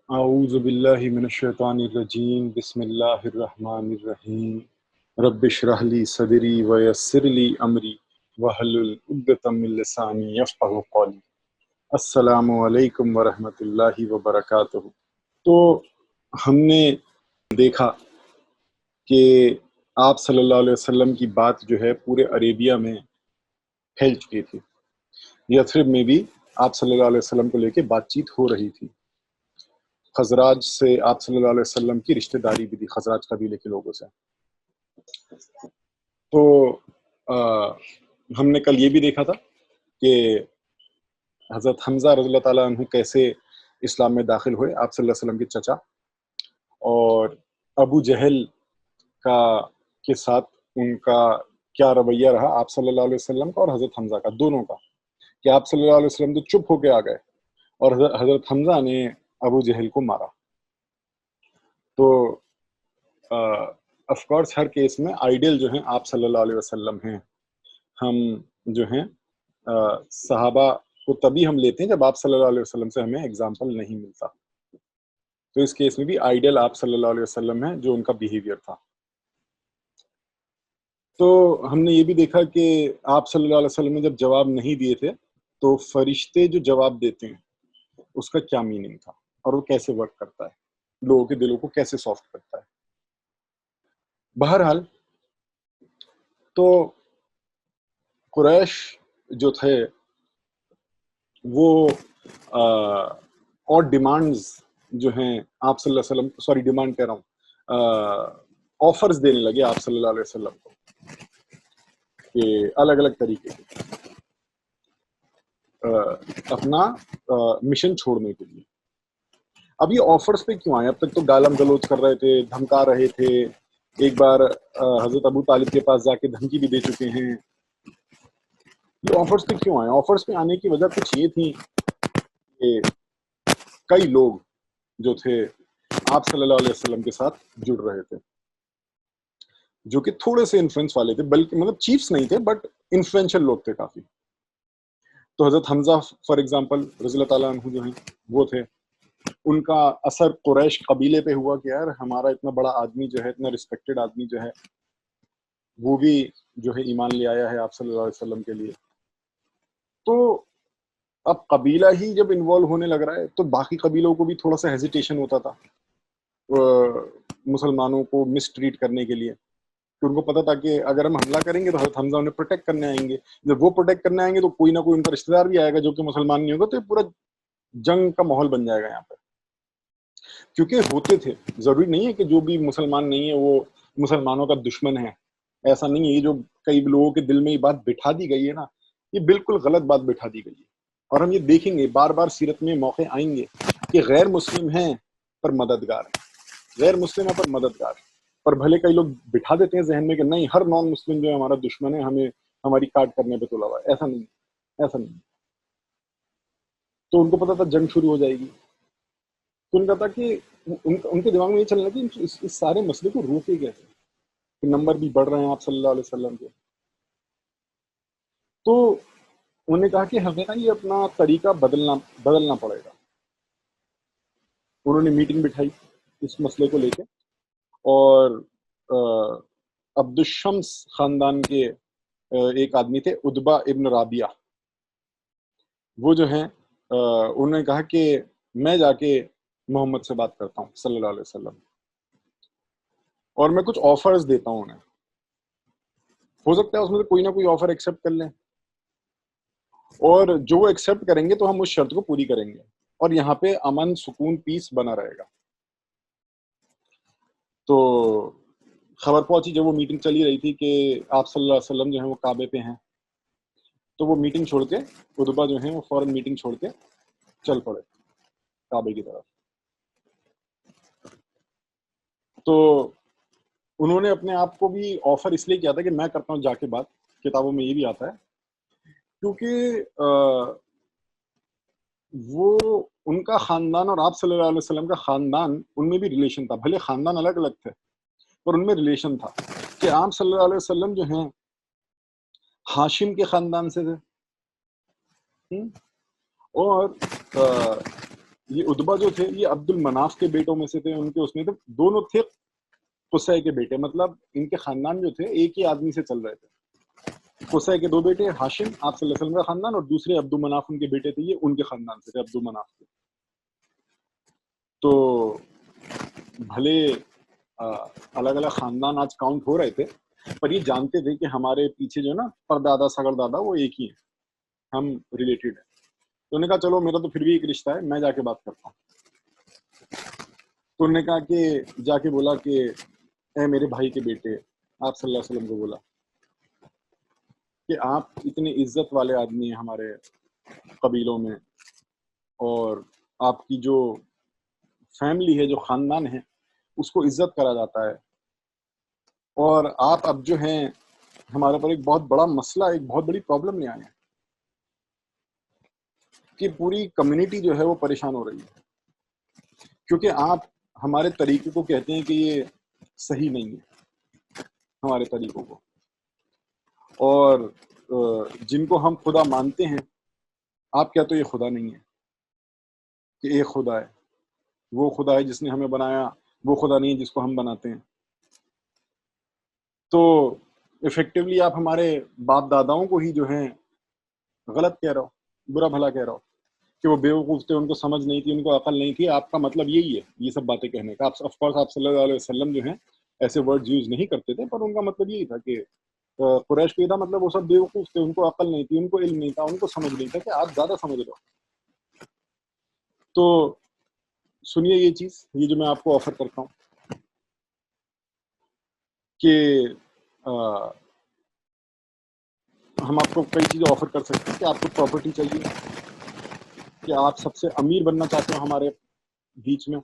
اعوذ باللہ من الشیطان الرجیم بسم اللہ الرحمن الرحیم رب اشرح لی صدری ویسر لی امری واحلل عقدۃ من لسانی یفقہوا قولی۔ السلام علیکم ورحمۃ اللہ وبرکاتہ۔ تو ہم نے دیکھا کہ آپ صلی اللہ علیہ وسلم کی بات جو ہے پورے عربیہ میں پھیل چکی تھی، یثرب میں بھی آپ صلی اللہ علیہ وسلم کو لے کے بات چیت ہو رہی تھی۔ خزراج سے آپ صلی اللہ علیہ وسلم کی رشتہ داری بھی تھی، خزراج قبیلے کے لوگوں سے۔ تو ہم نے کل یہ بھی دیکھا تھا کہ حضرت حمزہ رضی اللہ تعالیٰ عنہ کیسے اسلام میں داخل ہوئے، آپ صلی اللہ علیہ وسلم کے چچا، اور ابو جہل کے ساتھ ان کا کیا رویہ رہا آپ صلی اللہ علیہ وسلم کا اور حضرت حمزہ کا، دونوں کا، کہ آپ صلی اللہ علیہ وسلم تو چپ ہو کے آ گئے اور حضرت حمزہ نے ابو جہل کو مارا۔ تو آف کورس ہر کیس میں آئیڈیل جو ہیں آپ صلی اللہ علیہ وسلم ہیں۔ ہم جو ہیں صحابہ کو تبھی ہم لیتے ہیں جب آپ صلی اللہ علیہ وسلم سے ہمیں اگزامپل نہیں ملتا، تو اس کیس میں بھی آئیڈیل آپ صلی اللہ علیہ وسلم ہے جو ان کا بیہیویئر تھا۔ تو ہم نے یہ بھی دیکھا کہ آپ صلی اللہ علیہ وسلم نے جب جواب نہیں دیے تھے تو فرشتے جو جواب دیتے ہیں اس کا کیا میننگ تھا اور وہ کیسے ورک کرتا ہے، لوگوں کے دلوں کو کیسے سافٹ کرتا ہے۔ بہرحال تو قریش جو تھے وہ اور ڈیمانڈز جو ہیں آپ صلی اللہ علیہ وسلم، سوری ڈیمانڈ کہہ رہا ہوں، آفرز دینے لگے آپ صلی اللہ علیہ وسلم کو کہ الگ الگ طریقے کے اپنا مشن چھوڑنے کے لیے۔ اب یہ آفرز پہ کیوں آئے؟ اب تک تو گالم گلوچ کر رہے تھے، دھمکا رہے تھے، ایک بار حضرت ابو طالب کے پاس جا کے دھمکی بھی دے چکے ہیں۔ یہ آفرز پہ کیوں آئے؟ آفرز پہ آنے کی وجہ کچھ یہ تھی کہ کئی لوگ جو تھے آپ صلی اللہ علیہ وسلم کے ساتھ جڑ رہے تھے، جو کہ تھوڑے سے انفلوئنس والے تھے، بلکہ مطلب چیفز نہیں تھے بٹ انفلوئنشل لوگ تھے کافی۔ تو حضرت حمزہ فار ایگزامپل رضی اللہ تعالیٰ عنہ جو ہیں وہ تھے، ان کا اثر قریش قبیلے پہ ہوا کہ یار ہمارا اتنا بڑا آدمی جو ہے، اتنا ریسپیکٹڈ آدمی جو ہے، وہ بھی جو ہے ایمان لے آیا ہے آپ صلی اللہ علیہ وسلم کے لیے۔ تو اب قبیلہ ہی جب انوالو ہونے لگ رہا ہے تو باقی قبیلوں کو بھی تھوڑا سا ہیزیٹیشن ہوتا تھا مسلمانوں کو مس ٹریٹ کرنے کے لیے، کہ ان کو پتا تھا کہ اگر ہم حملہ کریں گے تو حضرت حمزہ انہیں پروٹیکٹ کرنے آئیں گے، جب وہ پروٹیکٹ کرنے آئیں گے تو کوئی نہ کوئی ان کا رشتہ دار بھی آئے گا جو کہ مسلمان نہیں ہوگا، تو یہ پورا جنگ کا ماحول بن جائے گا یہاں پہ۔ کیونکہ ہوتے تھے، ضروری نہیں ہے کہ جو بھی مسلمان نہیں ہے وہ مسلمانوں کا دشمن ہے، ایسا نہیں ہے۔ یہ جو کئی لوگوں کے دل میں یہ بات بٹھا دی گئی ہے نا، یہ بالکل غلط بات بٹھا دی گئی ہے، اور ہم یہ دیکھیں گے بار بار سیرت میں موقع آئیں گے کہ غیر مسلم ہیں پر مددگار ہیں، غیر مسلم ہیں پر مددگار ہیں، پر بھلے کئی لوگ بٹھا دیتے ہیں ذہن میں کہ نہیں ہر نان مسلم جو ہے ہمارا دشمن ہے، ہمیں ہماری کاٹ کرنے پہ تلا ہوا ہے۔ ایسا نہیں، ایسا نہیں۔ تو ان کو پتا تھا جنگ شروع ہو جائے گی، تو ان کا تھا کہ ان کے دماغ میں یہ چلنا کہ اس سارے مسئلے کو روکے کیسے، کہ نمبر بھی بڑھ رہے ہیں آپ صلی اللہ علیہ وسلم کے۔ تو انہوں نے کہا کہ ہمیں نا یہ اپنا طریقہ بدلنا پڑے گا۔ انہوں نے میٹنگ بٹھائی اس مسئلے کو لے کے، اور عبد الشمس خاندان کے ایک آدمی تھے عتبہ ابن رابیہ، وہ جو ہیں انہوں نے کہا کہ میں جا کے محمد سے بات کرتا ہوں صلی اللہ علیہ وسلم، اور میں کچھ آفرز دیتا ہوں انہیں، ہو سکتا ہے اس میں سے کوئی نہ کوئی آفر ایکسیپٹ کر لیں، اور جو وہ ایکسیپٹ کریں گے تو ہم اس شرط کو پوری کریں گے، اور یہاں پہ امن سکون پیس بنا رہے گا۔ تو خبر پہنچی جب وہ میٹنگ چلی رہی تھی کہ آپ صلی اللہ علیہ وسلم جو ہیں وہ کعبے پہ ہیں، تو وہ میٹنگ چھوڑ کے عتبہ جو ہیں وہ فوراً میٹنگ چھوڑ کے چل پڑے کعبے کی طرف۔ تو انہوں نے اپنے آپ کو بھی آفر اس لیے کیا تھا کہ میں کرتا ہوں جا کے بات، کتابوں میں یہ بھی آتا ہے، کیونکہ وہ ان کا خاندان اور آپ صلی اللہ علیہ وسلم کا خاندان، ان میں بھی ریلیشن تھا، بھلے خاندان الگ الگ تھے پر ان میں ریلیشن تھا، کہ آپ صلی اللہ علیہ وسلم جو ہیں ہاشم کے خاندان سے تھے، اور یہ ادبا جو تھے یہ عبد المناف کے بیٹوں میں سے تھے، ان کے اس میں تھے، دونوں تھے قصی کے بیٹے، مطلب ان کے خاندان جو تھے ایک ہی آدمی سے چل رہے تھے۔ قصی کے دو بیٹے، ہاشم آپ صلی اللہ علیہ وسلم کا خاندان، اور دوسرے عبد المناف ان کے بیٹے تھے، یہ ان کے خاندان سے تھے، عبد المناف کے۔ تو بھلے الگ الگ خاندان آج کاؤنٹ ہو رہے تھے، پر یہ جانتے تھے کہ ہمارے پیچھے جو ہے نا پردادا سگر دادا وہ ایک ہی ہیں، ہم ریلیٹڈ ہیں۔ تو انہوں نے کہا چلو میرا تو پھر بھی ایک رشتہ ہے، میں جا کے بات کرتا ہوں۔ تو انہوں نے کہا کہ جا کے بولا کہ اے میرے بھائی کے بیٹے، آپ صلی اللہ علیہ وسلم کو بولا کہ آپ اتنے عزت والے آدمی ہیں ہمارے قبیلوں میں، اور آپ کی جو فیملی ہے، جو خاندان ہے، اس کو عزت کرا جاتا ہے، اور آپ اب جو ہیں ہمارے پر ایک بہت بڑا مسئلہ، ایک بہت بڑی پرابلم لے آئے ہیں کہ پوری کمیونٹی جو ہے وہ پریشان ہو رہی ہے، کیونکہ آپ ہمارے طریقے کو کہتے ہیں کہ یہ صحیح نہیں ہے، ہمارے طریقوں کو، اور جن کو ہم خدا مانتے ہیں آپ کیا تو یہ خدا نہیں ہے کہ ایک خدا ہے، وہ خدا ہے جس نے ہمیں بنایا، وہ خدا نہیں ہے جس کو ہم بناتے ہیں۔ تو افیکٹولی آپ ہمارے باپ داداؤں کو ہی جو ہیں غلط کہہ رہا ہو، برا بھلا کہہ رہا ہو کہ وہ بیوقوف تھے، ان کو سمجھ نہیں تھی، ان کو عقل نہیں تھی۔ آپ کا مطلب یہی ہے یہ سب باتیں کہنے کا۔ آف کورس آپ صلی اللہ علیہ وسلم جو ہیں ایسے ورڈز یوز نہیں کرتے تھے، پر ان کا مطلب یہی تھا کہ قریش کا مطلب وہ سب بیوقوف تھے، ان کو عقل نہیں تھی، ان کو علم نہیں تھا، ان کو سمجھ نہیں تھا کہ آپ زیادہ سمجھ رہے ہو۔ تو سنیے یہ چیز، یہ جو میں آپ کو آفر کرتا ہوں کہ ہم آپ کو کئی چیزیں آفر کر سکتے ہیں کہ آپ کو پراپرٹی چاہیے، کہ آپ سب سے امیر بننا چاہتے ہو ہمارے بیچ میں،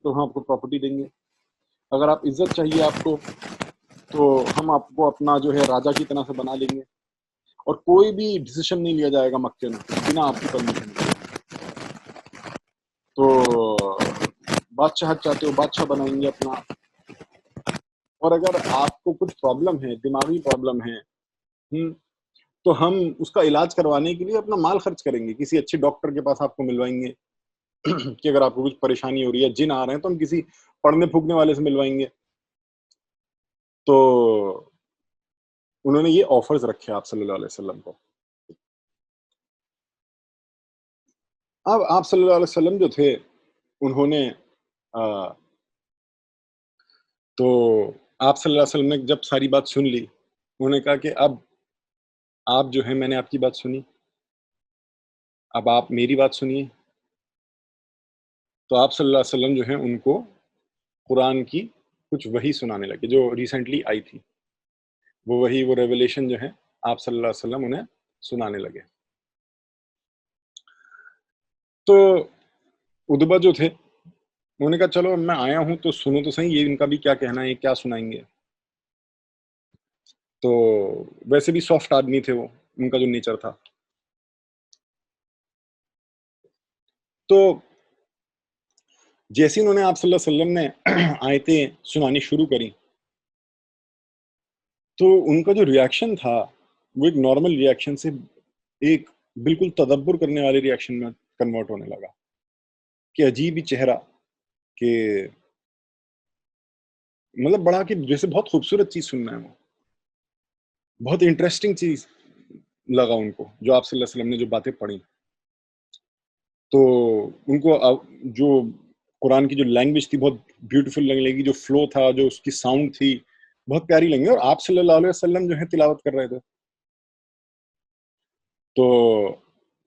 تو ہم آپ کو پراپرٹی دیں گے۔ اگر آپ عزت چاہیے آپ کو، تو ہم آپ کو اپنا جو ہے راجا کی طرح سے بنا لیں گے، اور کوئی بھی ڈیسیشن نہیں لیا جائے گا مکے میں بنا آپ کی پرمیشن کے۔ تو بادشاہ چاہتے ہو بادشاہ بنائیں گے اپنا، اور اگر آپ کو کچھ پرابلم ہے، دماغی پرابلم ہے، تو ہم اس کا علاج کروانے کے لیے اپنا مال خرچ کریں گے، کسی اچھے ڈاکٹر کے پاس آپ کو ملوائیں گے کہ اگر آپ کو کچھ پریشانی ہو رہی ہے، جن آ رہے ہیں، تو ہم کسی پڑھنے پھونکنے والے سے ملوائیں گے۔ تو انہوں نے یہ آفرز رکھے آپ صلی اللہ علیہ وسلم کو۔ اب آپ صلی اللہ علیہ وسلم جو تھے انہوں نے تو آپ صلی اللہ علیہ وسلم نے جب ساری بات سن لی، انہوں نے کہا کہ اب آپ جو ہیں، میں نے آپ کی بات سنی، اب آپ میری بات سنیے۔ تو آپ صلی اللہ علیہ وسلم جو ہیں ان کو قرآن کی کچھ وحی سنانے لگے جو ریسنٹلی آئی تھی، وہ وحی، وہ ریولیشن جو ہے آپ صلی اللہ علیہ وسلم انہیں سنانے لگے۔ تو ادبا جو تھے انہوں نے کہا چلو میں آیا ہوں تو سنو تو صحیح، یہ ان کا بھی کیا کہنا ہے، کیا سنائیں گے۔ تو ویسے بھی سافٹ آدمی تھے وہ، ان کا جو نیچر تھا۔ تو جیسے انہوں نے آپ صلی اللہ علیہ وسلم نے آیتیں سنانی شروع کری، تو ان کا جو ریاکشن تھا وہ ایک نارمل ریاکشن سے ایک بالکل تدبر کرنے والے ریاکشن میں کنورٹ ہونے لگا، کہ عجیب ہی چہرہ، کہ مطلب بڑا کہ جیسے بہت خوبصورت چیز سننا ہے، وہ بہت انٹرسٹنگ چیز لگا ان کو جو آپ صلی اللہ علیہ وسلم نے جو باتیں پڑھی۔ تو ان کو جو قرآن کی جو لینگویج تھی بہت بیوٹیفل لگنے لگی، جو فلو تھا، جو اس کی ساؤنڈ تھی بہت پیاری لگی، اور آپ صلی اللہ علیہ وسلم جو ہے تلاوت کر رہے تھے۔ تو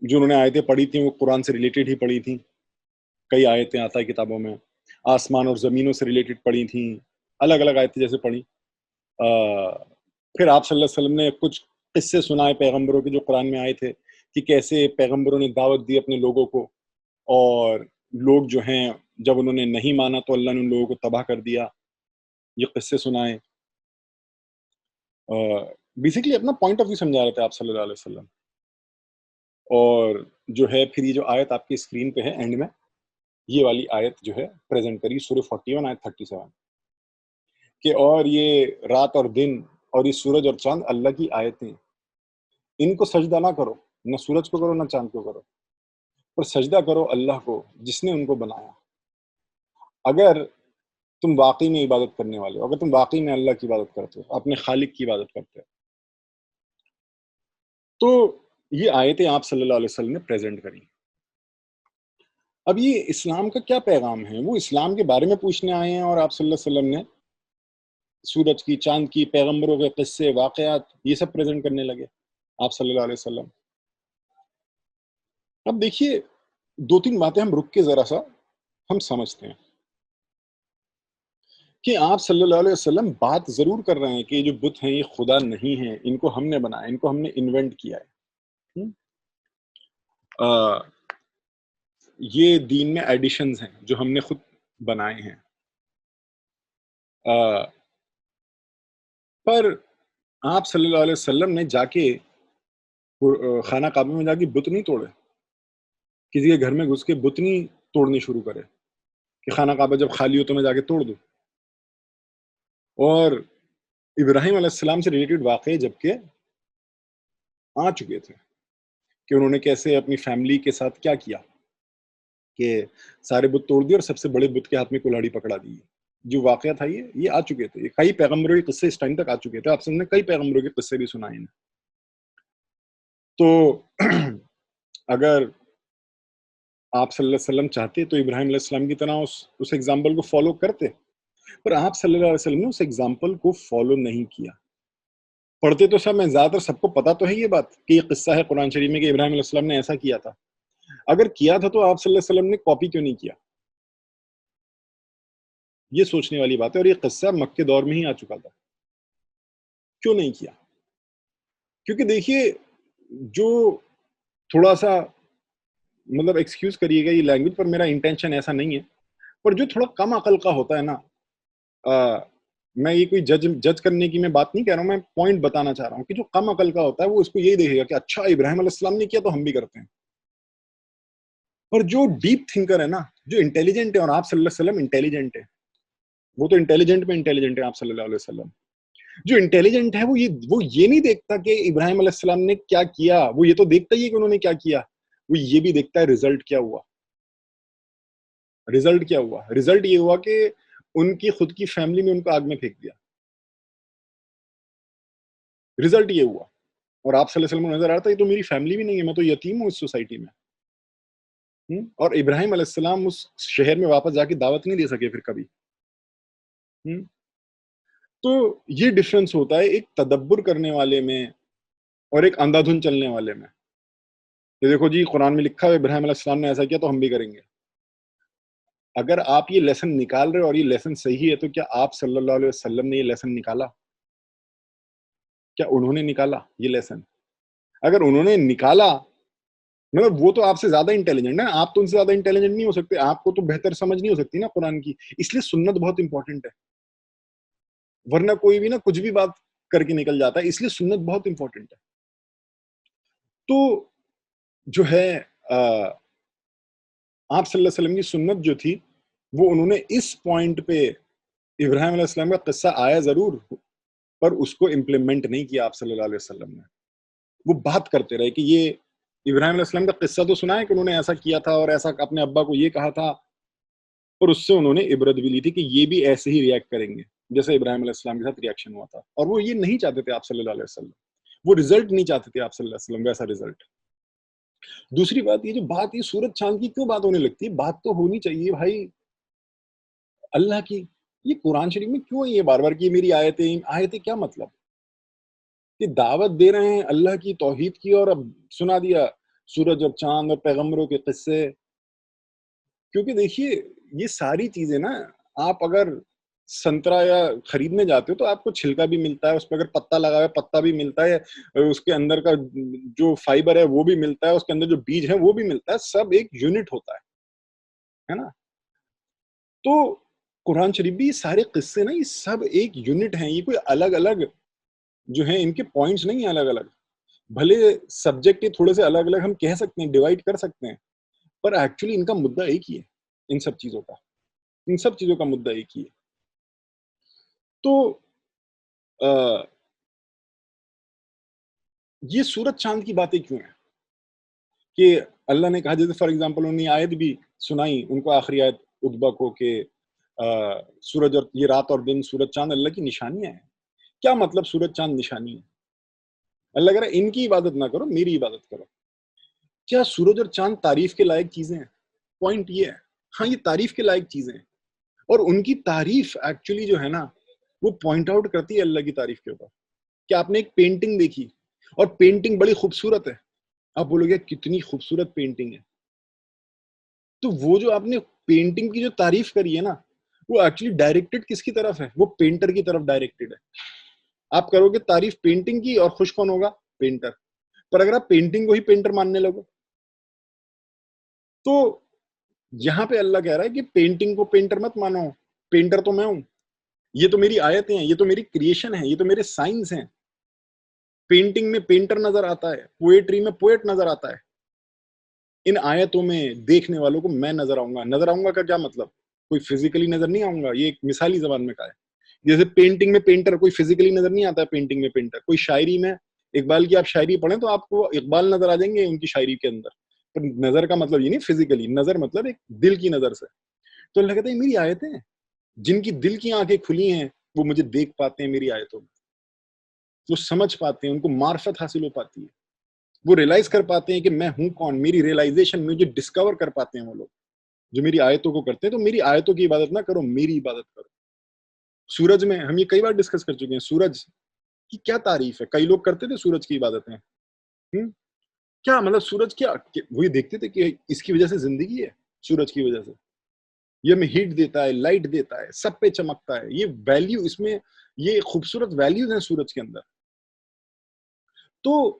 جو انہوں نے آیتیں پڑھی تھیں وہ قرآن سے ریلیٹڈ ہی پڑھی تھیں، کئی آیتیں آتا ہے کتابوں میں آسمان اور زمینوں سے ریلیٹڈ پڑھی تھیں، الگ الگ آیتیں جیسے پڑھی۔ پھر آپ صلی اللہ علیہ وسلم نے کچھ قصے سنائے پیغمبروں کے جو قرآن میں آئے تھے، کہ کیسے پیغمبروں نے دعوت دی اپنے لوگوں کو، اور لوگ جو ہیں جب انہوں نے نہیں مانا تو اللہ نے ان لوگوں کو تباہ کر دیا، یہ قصے سنائے۔ بیسیکلی اپنا پوائنٹ آف ویو سمجھا رہے تھے آپ صلی اللہ علیہ وسلم۔ اور جو ہے پھر یہ جو آیت آپ کی اسکرین پہ ہے اینڈ میں، یہ والی آیت جو ہے پریزنٹ کری، سورہ 41 آیت 37، کہ اور یہ رات اور دن اور یہ سورج اور چاند اللہ کی آیتیں، ان کو سجدہ نہ کرو، نہ سورج کو کرو نہ چاند کو کرو، اور سجدہ کرو اللہ کو جس نے ان کو بنایا. اگر تم واقعی میں عبادت کرنے والے ہو، اگر تم واقعی میں اللہ کی عبادت کرتے ہو، اپنے خالق کی عبادت کرتے ہو، تو یہ آیتیں آپ صلی اللہ علیہ وسلم نے پریزنٹ کری. اب یہ اسلام کا کیا پیغام ہے؟ وہ اسلام کے بارے میں پوچھنے آئے ہیں اور آپ صلی اللہ علیہ وسلم نے سورج کی، چاند کی، پیغمبروں کے قصے، واقعات، یہ سب پریزنٹ کرنے لگے آپ صلی اللہ علیہ وسلم. اب دیکھیے، دو تین باتیں ہم رک کے ذرا سا ہم سمجھتے ہیں کہ آپ صلی اللہ علیہ وسلم بات ضرور کر رہے ہیں کہ یہ جو بت ہیں یہ خدا نہیں ہیں، ان کو ہم نے بنایا، ان کو ہم نے انوینٹ کیا ہے. یہ دین میں ایڈیشنز ہیں جو ہم نے خود بنائے ہیں. پر آپ صلی اللہ علیہ وسلم نے جا کے خانہ کعبہ میں جا کے بت نہیں توڑے، کسی کے گھر میں گھس کے بت نہیں توڑنے شروع کرے کہ خانہ کعبہ جب خالی ہو تو میں جا کے توڑ دوں. اور ابراہیم علیہ السلام سے ریلیٹڈ واقعے جبکہ آ چکے تھے کہ انہوں نے کیسے اپنی فیملی کے ساتھ کیا کیا کہ سارے بت توڑ دیے اور سب سے بڑے بت کے ہاتھ میں کلاڑی پکڑا دی. جو واقعہ تھا یہ آ چکے تھے، کئی پیغمبروں کے قصے اس ٹائم تک آ چکے تھے. آپ سب نے کئی پیغمبروں کے قصے بھی سنائے ہیں. تو اگر آپ صلی اللہ علیہ وسلم چاہتے تو ابراہیم علیہ السلام کی طرح اس ایگزامپل کو فالو کرتے، پر آپ صلی اللہ علیہ وسلم نے اس ایگزامپل کو فالو نہیں کیا. پڑھتے تو سب، میں زیادہ تر سب کو پتا تو ہے یہ بات کہ یہ قصہ ہے قرآن شریف میں کہ ابراہیم علیہ السلام نے ایسا کیا تھا. اگر کیا تھا تو آپ صلی اللہ علیہ وسلم نے کاپی کیوں نہیں کیا؟ یہ سوچنے والی بات ہے. اور یہ قصہ مکے دور میں ہی آ چکا تھا، کیوں نہیں کیا؟ کیونکہ دیکھیے، جو تھوڑا سا مطلب ایکسکیوز کریے گا یہ لینگویج، پر میرا انٹینشن ایسا نہیں ہے، پر جو تھوڑا کم عقل کا ہوتا ہے نا، میں یہ کوئی جج کرنے کی میں بات نہیں کہہ رہا ہوں، میں پوائنٹ بتانا چاہ رہا ہوں کہ جو کم عقل کا ہوتا ہے وہ اس کو یہی دیکھے گا کہ اچھا ابراہیم علیہ السلام نے کیا تو ہم بھی کرتے ہیں. اور جو ڈیپ تھنکر ہے نا، جو انٹیلیجنٹ ہے، اور آپ صلی اللہ علیہ وسلم انٹیلیجنٹ ہے، وہ تو انٹیلیجنٹ میں انٹیلیجنٹ ہے آپ صلی اللہ علیہ وسلم. جو انٹیلیجنٹ ہے وہ یہ نہیں دیکھتا کہ ابراہیم علیہ السلام نے کیا کیا، وہ یہ تو دیکھتا ہی ہے کہ انہوں نے کیا کیا، وہ یہ بھی دیکھتا ہے ریزلٹ کیا ہوا. ریزلٹ کیا ہوا؟ ریزلٹ یہ ہوا کہ ان کی خود کی فیملی میں ان کو آگ میں پھینک دیا. ریزلٹ یہ ہوا. اور آپ صلی اللہ علیہ وسلم کو نظر آتا ہے یہ تو میری فیملی بھی نہیں ہے، میں تو یتیم ہوں اس سوسائٹی میں. اور ابراہیم علیہ السلام اس شہر میں واپس جا کے دعوت نہیں دے سکے پھر کبھی. تو یہ ڈفرنس ہوتا ہے ایک تدبر کرنے والے میں اور ایک اندھا دھن چلنے والے میں. کہ دیکھو جی قرآن میں لکھا ہے ابراہیم علیہ السلام نے ایسا کیا تو ہم بھی کریں گے. اگر آپ یہ لیسن نکال رہے اور یہ لیسن صحیح ہے تو کیا آپ صلی اللہ علیہ وسلم نے یہ لیسن نکالا؟ کیا انہوں نے نکالا یہ لیسن؟ اگر انہوں نے نکالا، مطلب وہ تو آپ سے زیادہ انٹیلیجنٹ ہے، آپ تو ان سے زیادہ انٹیلیجنٹ نہیں ہو سکتے، آپ کو تو بہتر سمجھ نہیں ہو سکتی نا قرآن کی. اس لیے سنت بہت امپورٹنٹ ہے، ورنہ کوئی بھی نا کچھ بھی بات کر کے نکل جاتا ہے. اس لیے سنت بہت امپورٹنٹ ہے. تو جو ہے آپ صلی اللہ علیہ وسلم کی سنت جو تھی وہ انہوں نے اس پوائنٹ پہ ابراہیم علیہ السلام کا قصہ آیا ضرور، پر اس کو امپلیمنٹ نہیں کیا آپ صلی اللہ علیہ وسلم نے. وہ بات کرتے رہے کہ یہ ابراہیم علیہ السلام کا قصہ تو سنا ہے کہ انہوں نے ایسا کیا تھا اور ایسا اپنے ابا کو یہ کہا تھا، اور اس سے انہوں نے عبرت بھی لی تھی کہ یہ بھی ایسے ہی ریئیکٹ کریں گے جیسے ابراہیم علیہ السلام کے ساتھ ریئیکشن ہوا تھا. اور وہ یہ نہیں چاہتے تھے آپ صلی اللہ علیہ وسلم، وہ رزلٹ نہیں چاہتے تھے آپ صلی اللہ علیہ وسلم ویسا رزلٹ. دوسری بات یہ جو بات یہ سورج چاند کی کیوں بات ہونے لگتی ہے؟ بات تو ہونی چاہیے بھائی اللہ کی. یہ قرآن شریف میں کیوں ہے یہ بار بار کی میری آیتیں کیا مطلب کہ دعوت دے رہے ہیں اللہ کی توحید کی اور اب سنا دیا سورج اور چاند اور پیغمبروں کے قصے. کیونکہ دیکھیے یہ ساری چیزیں نا، آپ اگر سنترا یا خریدنے جاتے ہو تو آپ کو چھلکا بھی ملتا ہے، اس پہ اگر پتا لگا ہوا ہے پتا بھی ملتا ہے، اس کے اندر کا جو فائبر ہے وہ بھی ملتا ہے، اس کے اندر جو بیج ہے وہ بھی ملتا ہے، سب ایک یونٹ ہوتا ہے نا. تو قرآن شریف بھی یہ سارے قصے نا یہ سب ایک یونٹ ہیں، یہ کوئی الگ الگ جو ہیں ان کے پوائنٹس نہیں ہیں الگ الگ. بھلے سبجیکٹ تھوڑے سے الگ الگ ہم کہہ سکتے ہیں، ڈیوائڈ کر سکتے ہیں، پر ایکچولی ان کا مدعا ایک ہی ہے. ان سب چیزوں کا مدعا ایک ہی ہے. تو یہ سورج چاند کی باتیں کیوں ہیں کہ اللہ نے کہا جیسے فار ایگزامپل انہوں نے آیت بھی سنائی ان کو آخری آیت اتبا کو کہ سورج اور یہ رات اور دن سورج چاند اللہ کی نشانیاں ہیں. کیا مطلب سورج چاند نشانی ہے؟ اللہ کہہ رہا ہے ان کی عبادت نہ کرو میری عبادت کرو. کیا سورج اور چاند تعریف کے لائق چیزیں ہیں؟ پوائنٹ یہ ہے ہاں یہ تعریف کے لائق چیزیں ہیں اور ان کی تعریف ایکچولی جو ہے نا وہ پوائنٹ آؤٹ کرتی ہے اللہ کی تعریف کے اوپر. کہ آپ نے ایک پینٹنگ دیکھی اور پینٹنگ بڑی خوبصورت ہے, آپ بولو گے کتنی خوبصورت پینٹنگ ہے, تو وہ جو آپ نے پینٹنگ کی جو تعریف کری ہے نا وہ ایکچولی ڈائریکٹڈ کس کی طرف ہے؟ وہ پینٹر کی طرف ڈائریکٹڈ ہے. آپ کرو گے تعریف پینٹنگ کی اور خوش کون ہوگا؟ پینٹر. پر اگر آپ پینٹنگ کو ہی پینٹر ماننے لگو تو یہاں پہ اللہ کہہ رہا ہے کہ پینٹنگ کو پینٹر مت مانو, پینٹر تو میں ہوں, یہ تو میری آیتیں ہیں, یہ تو میری کریشن ہے, یہ تو میرے سائنس ہیں. پینٹنگ میں پینٹر نظر آتا ہے, پوئٹری میں پوئٹ نظر آتا ہے, ان آیتوں میں دیکھنے والوں کو میں نظر آؤں گا. نظر آؤں گا کا کیا مطلب؟ کوئی فزیکلی نظر نہیں آؤں گا, یہ ایک مثالی زبان میں کہا ہے. جیسے پینٹنگ میں پینٹر کوئی فزیکلی نظر نہیں آتا ہے, پینٹنگ میں پینٹر. کوئی شاعری میں اقبال کی آپ شاعری پڑھیں تو آپ کو اقبال نظر آ جائیں گے ان کی شاعری کے اندر, پر نظر کا مطلب یہ نہیں فزیکلی نظر, مطلب ایک دل کی نظر سے. تو اللہ کہتے ہیں میری آیتیں جن کی دل کی آنکھیں کھلی ہیں وہ مجھے دیکھ پاتے ہیں میری آیتوں میں, وہ سمجھ پاتے ہیں, ان کو معرفت حاصل ہو پاتی ہے, وہ ریلائز کر پاتے ہیں کہ میں ہوں کون, میری ریلائزیشن مجھے ڈسکور کر پاتے ہیں وہ لوگ جو میری آیتوں کو کرتے ہیں. تو میری آیتوں کی عبادت نہ کرو, میری عبادت کرو. سورج میں ہم یہ کئی بار ڈسکس کر چکے ہیں, سورج کی کیا تعریف ہے. کئی لوگ کرتے تھے سورج کی عبادتیں, کیا مطلب سورج کیا, وہی دیکھتے تھے کہ اس کی وجہ سے زندگی ہے, سورج کی وجہ سے یہ ہمیں ہیٹ دیتا ہے, لائٹ دیتا ہے, سب پہ چمکتا ہے, یہ ویلیو اس میں, یہ خوبصورت ویلیوز ہیں سورج کے اندر. تو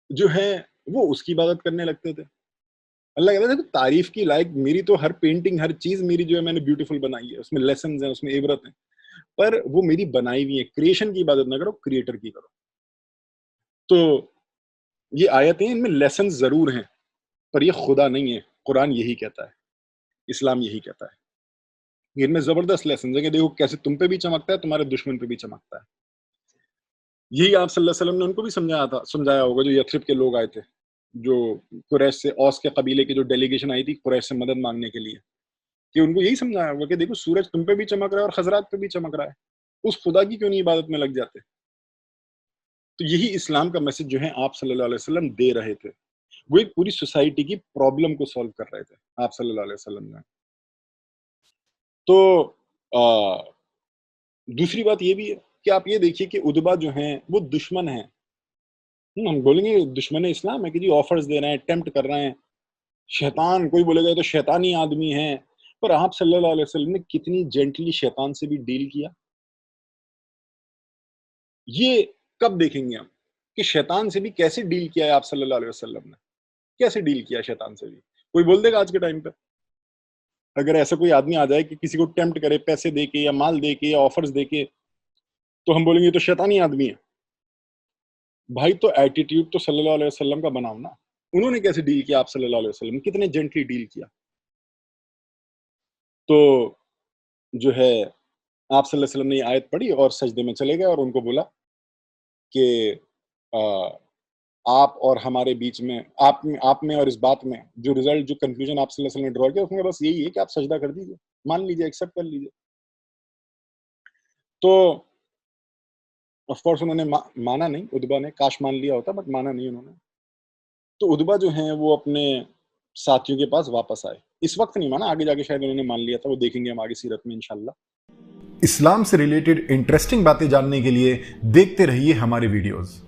جو ہے وہ اس کی عبادت کرنے لگتے تھے. اللہ کہتا ہے تعریف کی لائق میری تو ہر پینٹنگ, ہر چیز میری جو ہے میں نے بیوٹیفل بنائی ہے, اس میں لیسنز ہیں, اس میں عبرت ہیں, پر وہ میری بنائی ہوئی ہے. کریشن کی عبادت نہ کرو, کریٹر کی کرو. تو یہ آیتیں ان میں لیسنز ضرور ہیں پر یہ خدا نہیں ہے. قرآن یہی کہتا ہے, اسلام یہی کہتا ہے. ان میں زبردست لیسنز ہیں کہ دیکھو کیسے تم پہ بھی چمکتا ہے, تمہارے دشمن پہ بھی چمکتا ہے. یہی آپ صلی اللہ علیہ وسلم نے ان کو بھی سمجھایا ہوگا جو یثرب کے لوگ آئے تھے, جو قریش سے, اوس کے قبیلے کی جو ڈیلیگیشن آئی تھی قریش سے مدد مانگنے کے لیے, کہ ان کو یہی سمجھایا ہوگا کہ دیکھو سورج تم پہ بھی چمک رہا ہے اور خضرات پہ بھی چمک رہا ہے, اس خدا کی کیوں نہیں عبادت میں لگ جاتے. تو یہی اسلام کا میسج جو ہے آپ صلی اللہ علیہ وسلم دے رہے تھے, وہ ایک پوری سوسائٹی کی پرابلم کو سالو کر رہے تھے آپ صلی اللہ علیہ وسلم نے. تو دوسری بات یہ بھی ہے کہ آپ یہ دیکھیے کہ ادبا جو ہیں وہ دشمن ہیں. ہم بولیں گے دشمن اسلام ہے کہ جی آفرز دے رہے ہیں, ٹیمپٹ کر رہے ہیں, شیطان, کوئی بولے گا تو شیطانی آدمی ہیں. پر آپ صلی اللہ علیہ وسلم نے کتنی جینٹلی شیطان سے بھی ڈیل کیا. یہ کب دیکھیں گے ہم کہ شیطان سے بھی کیسے ڈیل کیا ہے آپ صلی اللہ علیہ وسلم نے, کیسے ڈیل کیا شیطان سے بھی. کوئی بول دے گا آج کے ٹائم پہ, اگر ایسا کوئی آدمی آ جائے کہ کسی کو ٹیمپٹ کرے پیسے دے کے یا مال دے کے یا آفرز دے کے, تو ہم بولیں گے تو شیطانی آدمی ہے. بھائی تو ایٹیٹیوڈ تو صلی اللہ علیہ وسلم کا بناؤ نا. انہوں نے کیسے ڈیل کیا آپ صلی اللہ علیہ وسلم, کتنے جینٹلی ڈیل کیا. تو جو ہے آپ صلی اللہ علیہ وسلم نے یہ آیت پڑھی اور سجدے میں چلے گئے اور ان کو بولا کہ آپ اور ہمارے بیچ میں, آپ میں اور اس بات میں جو رزلٹ, جو کنکلوژن آپ صلی اللہ علیہ وسلم نے ڈرا کیا اس میں بس یہی ہے کہ آپ سجدہ کر دیجئے, مان لیجئے, ایکسپٹ کر لیجئے. تو آف کورس انہوں نے مانا نہیں, ادبا نے, کاش مان لیا ہوتا بٹ مانا نہیں انہوں نے. تو ادبا جو ہیں وہ اپنے ساتھیوں کے پاس واپس آئے. اس وقت نہیں مانا, آگے جا کے شاید انہوں نے مان لیا تھا, وہ دیکھیں گے ہم آگے سیرت میں انشاءاللہ. اسلام سے ریلیٹڈ انٹرسٹنگ باتیں جاننے کے لیے دیکھتے رہیے ہمارے ویڈیوز.